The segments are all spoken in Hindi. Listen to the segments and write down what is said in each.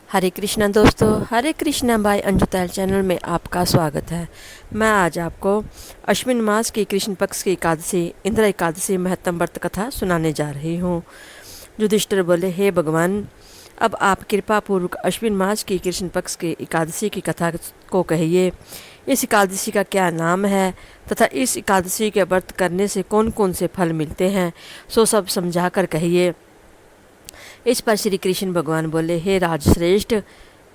हरे कृष्णा दोस्तों, हरे कृष्णा बाय अंजुतैल चैनल में आपका स्वागत है। मैं आज आपको अश्विन मास की कृष्ण पक्ष की एकादशी इंद्र एकादशी महत्तम व्रत कथा सुनाने जा रही हूँ। युधिष्ठिर बोले, हे भगवान, अब आप कृपा पूर्वक अश्विन मास की कृष्ण पक्ष की एकादशी की कथा को कहिए। इस एकादशी का क्या नाम है तथा इस एकादशी के व्रत करने से कौन कौन से फल मिलते हैं, सो सब समझा कर कहिए। इस पर श्री कृष्ण भगवान बोले, हे राजश्रेष्ठ,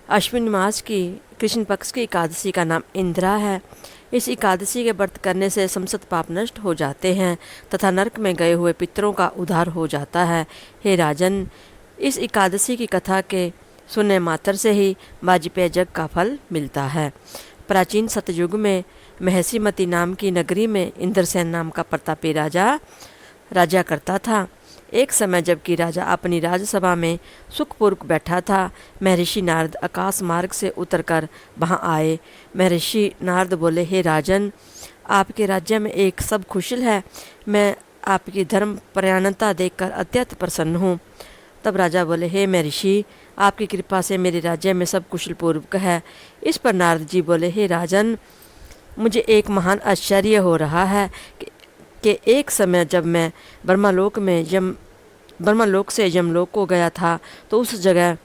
अश्विन मास की कृष्ण पक्ष की एकादशी का नाम इंद्रा है। इस एकादशी के व्रत करने से समस्त पाप नष्ट हो जाते हैं तथा नरक में गए हुए पितरों का उद्धार हो जाता है। हे राजन, इस एकादशी की कथा के सुनने मात्र से ही वाजपेय यज्ञ का फल मिलता है। प्राचीन सतयुग में महसीमती नाम की नगरी में इंद्रसेन नाम का प्रतापी राजा करता था। एक समय जबकि राजा अपनी राजसभा में सुखपूर्वक बैठा था, महर्षि नारद आकाश मार्ग से उतरकर वहां आए। महर्षि नारद बोले, हे राजन, आपके राज्य में एक सब कुशल है। मैं आपकी धर्म परायणता देखकर अत्यंत प्रसन्न हूँ। तब राजा बोले, हे महर्षि, आपकी कृपा से मेरे राज्य में सब कुशल पूर्वक है। इस पर नारद जी बोले, हे राजन, मुझे एक महान आश्चर्य हो रहा है कि एक समय जब मैं ब्रह्मलोक से यमलोक को गया था, तो उस जगह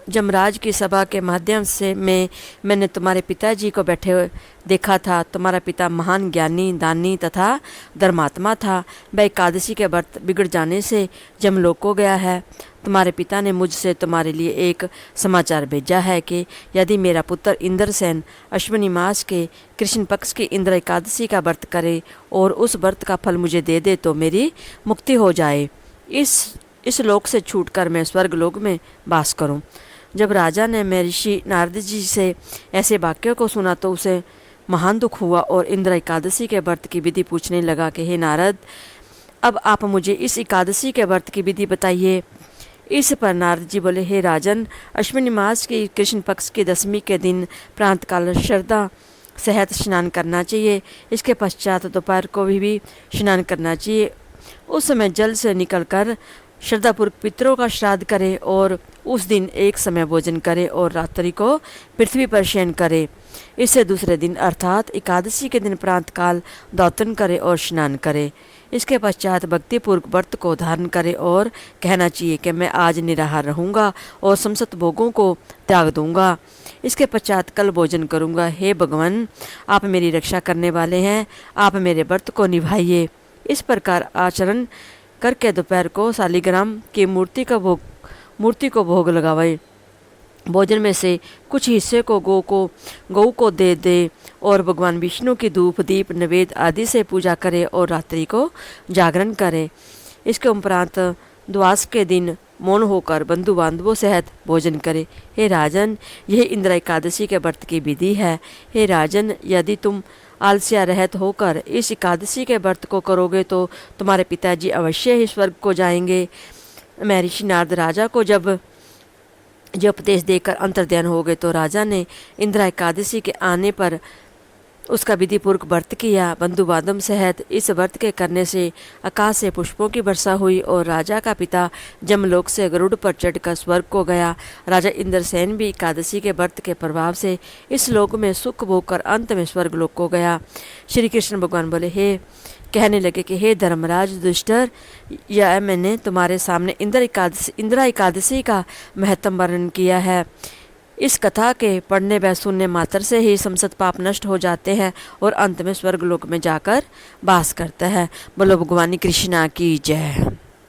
जमराज की सभा के माध्यम से मैंने तुम्हारे पिताजी को बैठे हुए देखा था। तुम्हारा पिता महान ज्ञानी, दानी तथा धर्मात्मा था। वह एकादशी के व्रत बिगड़ जाने से यमलोक को गया है। तुम्हारे पिता ने मुझसे तुम्हारे लिए एक समाचार भेजा है कि यदि मेरा पुत्र इंद्रसेन अश्विनी मास के कृष्ण पक्ष की इंद्र एकादशी का व्रत करे और उस व्रत का फल मुझे दे दे तो मेरी मुक्ति हो जाए। इस लोक से छूटकर मैं स्वर्ग लोक में वास करूं। जब राजा ने महर्षि नारद जी से ऐसे वाक्यों को सुना तो उसे महान दुख हुआ और इंद्र एकादशी के व्रत की विधि पूछने लगा कि हे नारद, अब आप मुझे इस एकादशी के व्रत की विधि बताइए। इस पर नारद जी बोले, हे राजन, अश्विनी मास की कृष्ण पक्ष की दशमी के दिन प्रातःकाल श्रद्धा सहित स्नान करना चाहिए। इसके पश्चात दोपहर को भी स्नान करना चाहिए। उस समय जल से निकलकर श्रद्धापूर्वक पितरों का श्राद्ध करे और उस दिन एक समय भोजन करे और रात्रि को पृथ्वी पर शयन करे। इससे दूसरे दिन अर्थात एकादशी के दिन प्रातःकाल दौतन करे और स्नान करे। इसके पश्चात भक्तिपूर्वक व्रत को धारण करे और कहना चाहिए कि मैं आज निराहार रहूँगा और समस्त भोगों को त्याग दूंगा। इसके पश्चात कल भोजन करूँगा। हे भगवान, आप मेरी रक्षा करने वाले हैं, आप मेरे व्रत को निभाइए। इस प्रकार आचरण करके दोपहर को शालिग्राम की मूर्ति को भोग लगावे। भोजन में से कुछ हिस्से को गौ को दे दे और भगवान विष्णु की धूप दीप नैवेद्य आदि से पूजा करे और रात्रि को जागरण करे। इसके उपरांत द्वादश के दिन मौन होकर बंधु बांधवों सहित भोजन करे। हे राजन, यह इंद्र एकादशी के व्रत की विधि है। हे राजन, यदि तुम आलस्य रहित होकर इस एकादशी के व्रत को करोगे तो तुम्हारे पिताजी अवश्य ही स्वर्ग को जाएंगे। महर्षि नारद राजा को जब उपदेश देकर अंतर्ध्यान हो गए तो राजा ने इंद्र एकादशी के आने पर उसका विधिपूर्वक व्रत किया। बंधु बांधव सहित इस व्रत के करने से आकाश से पुष्पों की वर्षा हुई और राजा का पिता जमलोक से गरुड़ पर चढ़कर स्वर्ग को गया। राजा इंद्रसेन भी एकादशी के व्रत के प्रभाव से इस लोक में सुख भोग कर अंत में स्वर्ग लोक को गया। श्री कृष्ण भगवान बोले, कहने लगे कि हे धर्मराज युधिष्ठिर, यह मैंने तुम्हारे सामने इंद्र एकादशी का महत्तम वर्णन किया है। इस कथा के पढ़ने व सुनने मात्र से ही समस्त पाप नष्ट हो जाते हैं और अंत में स्वर्ग लोक में जाकर वास करता है। बोलो भगवान कृष्णा की जय।